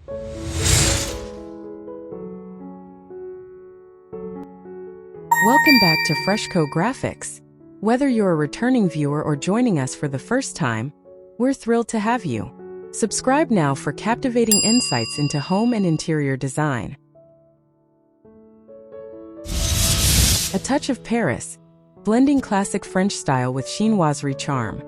Welcome back to FreshCo Graphics. Whether you're a returning viewer or joining us for the first time, we're thrilled to have you. Subscribe now for captivating insights into home and interior design. A touch of Paris, blending classic French style with chinoiserie charm.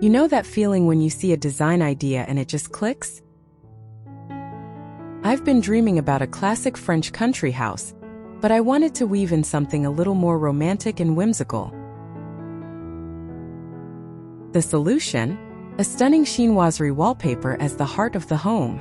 You know that feeling when you see a design idea and it just clicks? I've been dreaming about a classic French country house, but I wanted to weave in something a little more romantic and whimsical. The solution? A stunning chinoiserie wallpaper as the heart of the home.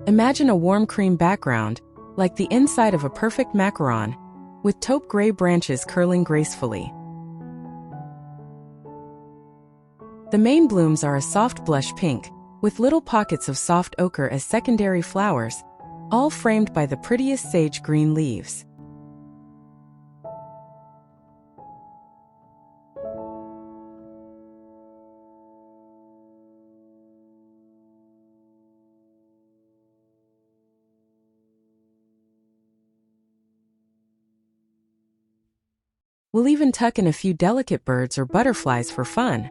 Imagine a warm cream background, like the inside of a perfect macaron, with taupe gray branches curling gracefully. The main blooms are a soft blush pink, with little pockets of soft ochre as secondary flowers, all framed by the prettiest sage green leaves. We'll even tuck in a few delicate birds or butterflies for fun.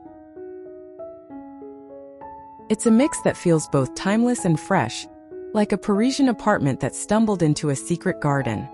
It's a mix that feels both timeless and fresh, like a Parisian apartment that stumbled into a secret garden.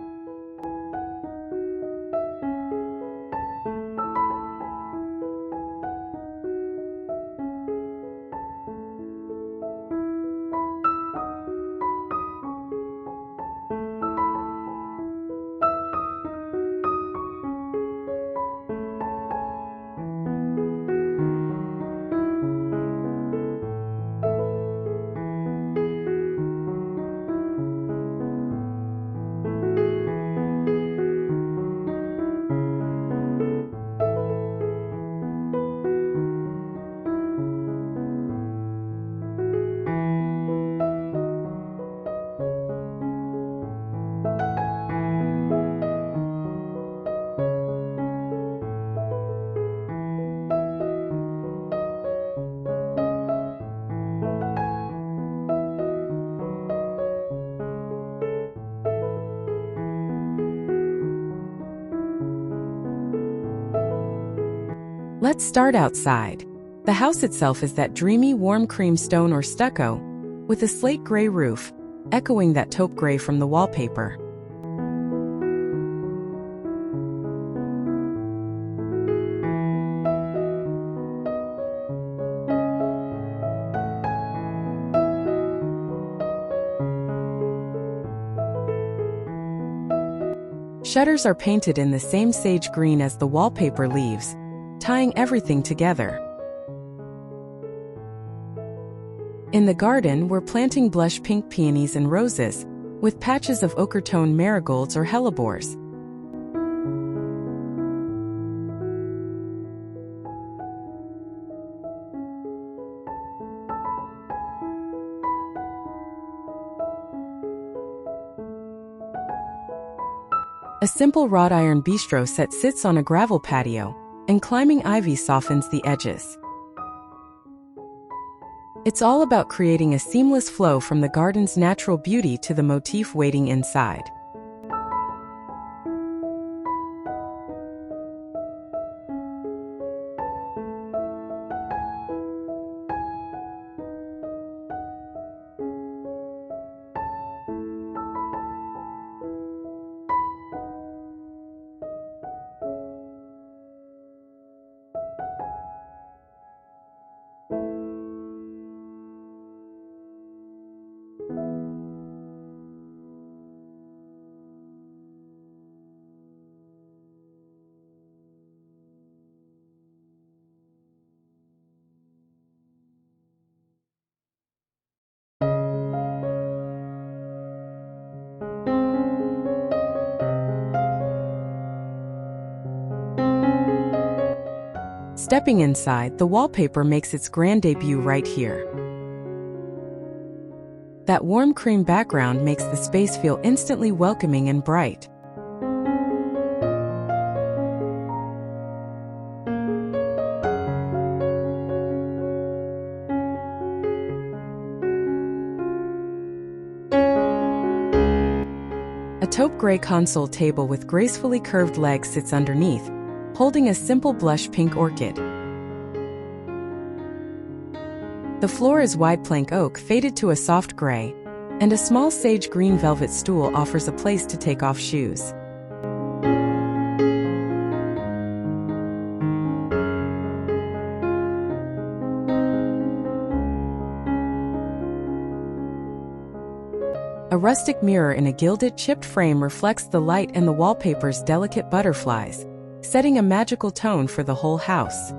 Let's start outside. The house itself is that dreamy, warm cream stone or stucco, with a slate gray roof, echoing that taupe gray from the wallpaper. Shutters are painted in the same sage green as the wallpaper leaves, tying everything together. In the garden, we're planting blush pink peonies and roses, with patches of ochre-toned marigolds or hellebores. A simple wrought iron bistro set sits on a gravel patio, and climbing ivy softens the edges. It's all about creating a seamless flow from the garden's natural beauty to the motif waiting inside. Stepping inside, the wallpaper makes its grand debut right here. That warm cream background makes the space feel instantly welcoming and bright. A taupe gray console table with gracefully curved legs sits underneath, holding a simple blush pink orchid. The floor is wide plank oak faded to a soft gray, and a small sage green velvet stool offers a place to take off shoes. A rustic mirror in a gilded chipped frame reflects the light and the wallpaper's delicate butterflies, setting a magical tone for the whole house.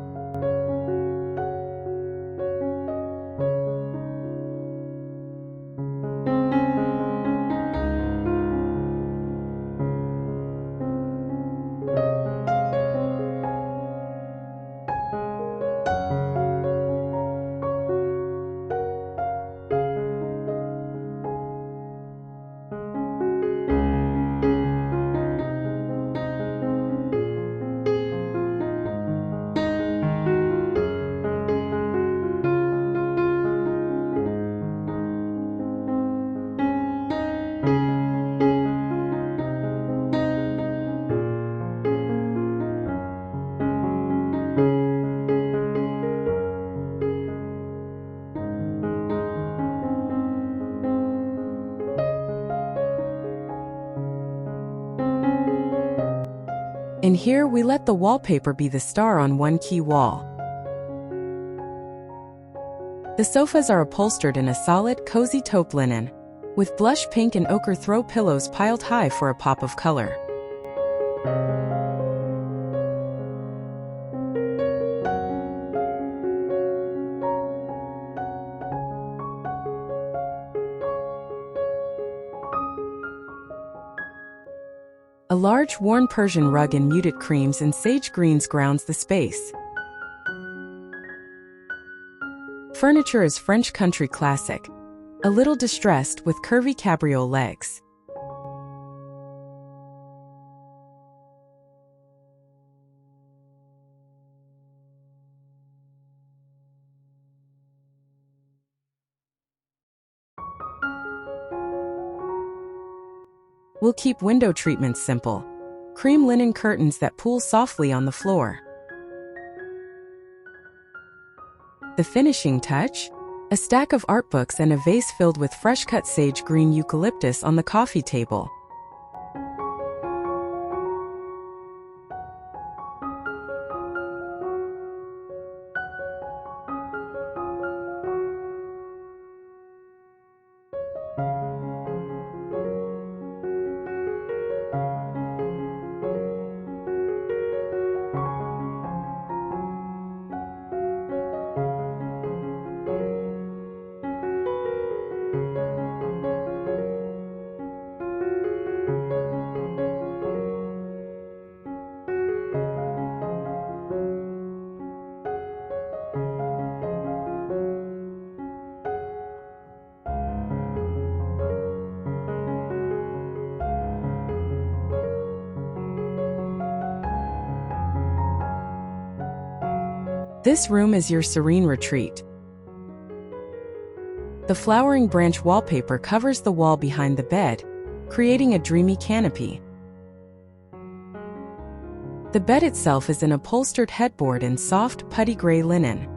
In here, we let the wallpaper be the star on one key wall. The sofas are upholstered in a solid, cozy taupe linen, with blush pink and ochre throw pillows piled high for a pop of color. A large, worn Persian rug in muted creams and sage greens grounds the space. Furniture is French country classic, a little distressed with curvy cabriole legs. We'll keep window treatments simple. Cream linen curtains that pool softly on the floor. The finishing touch? A stack of art books and a vase filled with fresh-cut sage green eucalyptus on the coffee table. This room is your serene retreat. The flowering branch wallpaper covers the wall behind the bed, creating a dreamy canopy. The bed itself is an upholstered headboard in soft, putty gray linen.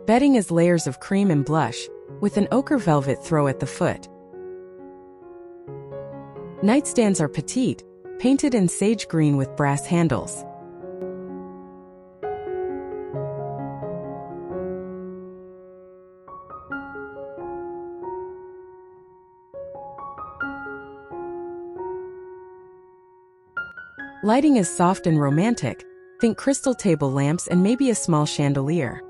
Bedding is layers of cream and blush, with an ochre velvet throw at the foot. Nightstands are petite, painted in sage green with brass handles. Lighting is soft and romantic, Think crystal table lamps and maybe a small chandelier.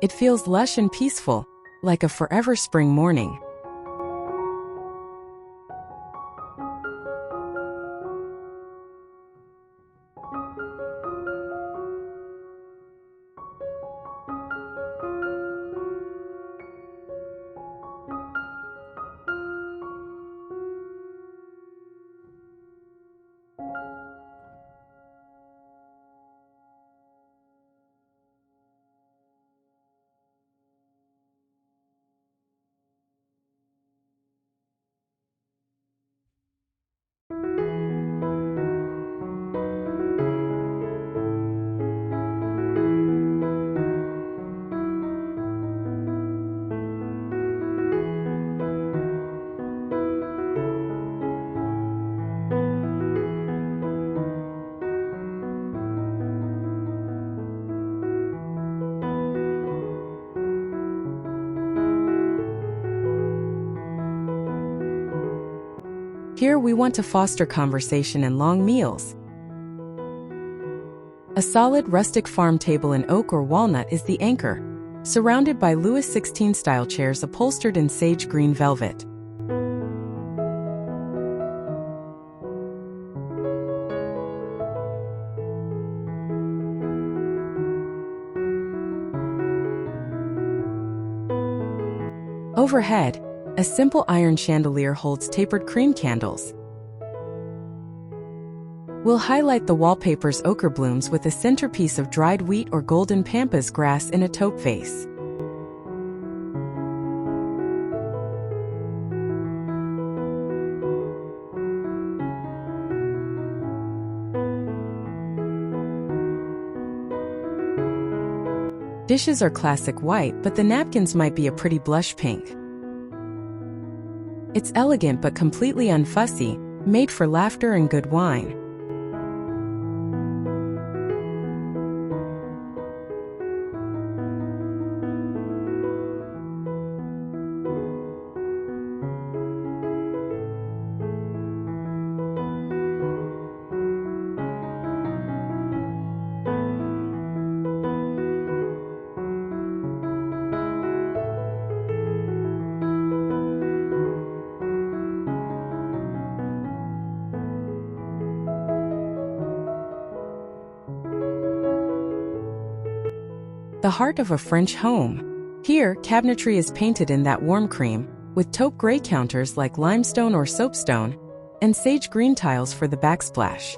It feels lush and peaceful, like a forever spring morning. Here we want to foster conversation and long meals. A solid rustic farm table in oak or walnut is the anchor, surrounded by Louis XVI-style chairs upholstered in sage green velvet. Overhead, a simple iron chandelier holds tapered cream candles. We'll highlight the wallpaper's ochre blooms with a centerpiece of dried wheat or golden pampas grass in a taupe vase. Dishes are classic white, but the napkins might be a pretty blush pink. It's elegant but completely unfussy, made for laughter and good wine. The heart of a French home. Here, cabinetry is painted in that warm cream, with taupe gray counters like limestone or soapstone, and sage green tiles for the backsplash.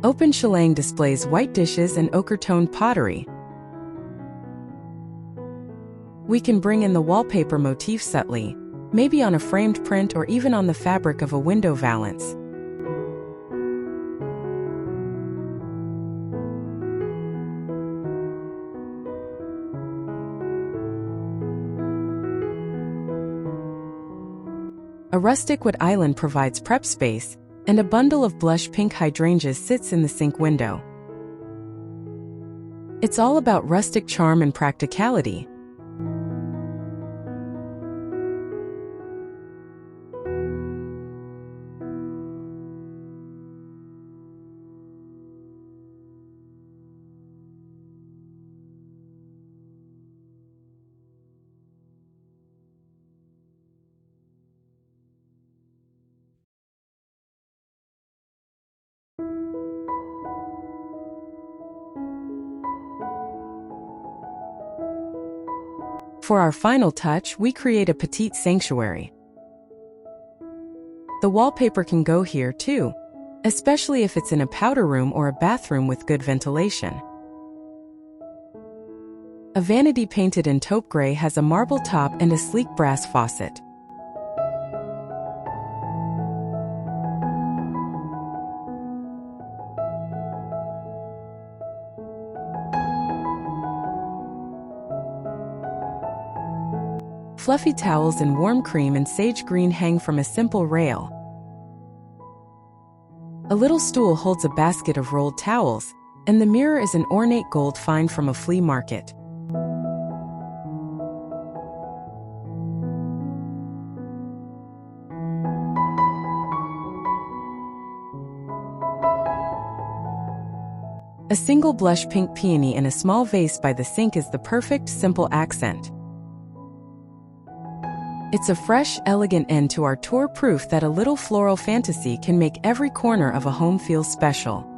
Open shilling displays white dishes and ochre-toned pottery. We can bring in the wallpaper motif subtly, maybe on a framed print or even on the fabric of a window valance. A rustic wood island provides prep space, and a bundle of blush pink hydrangeas sits in the sink window. It's all about rustic charm and practicality. For our final touch, we create a petite sanctuary. The wallpaper can go here too, especially if it's in a powder room or a bathroom with good ventilation. A vanity painted in taupe gray has a marble top and a sleek brass faucet. Fluffy towels in warm cream and sage green hang from a simple rail. A little stool holds a basket of rolled towels, And the mirror is an ornate gold find from a flea market. A single blush pink peony in a small vase by the sink is the perfect, simple accent. It's a fresh, elegant end to our tour, proof that a little floral fantasy can make every corner of a home feel special.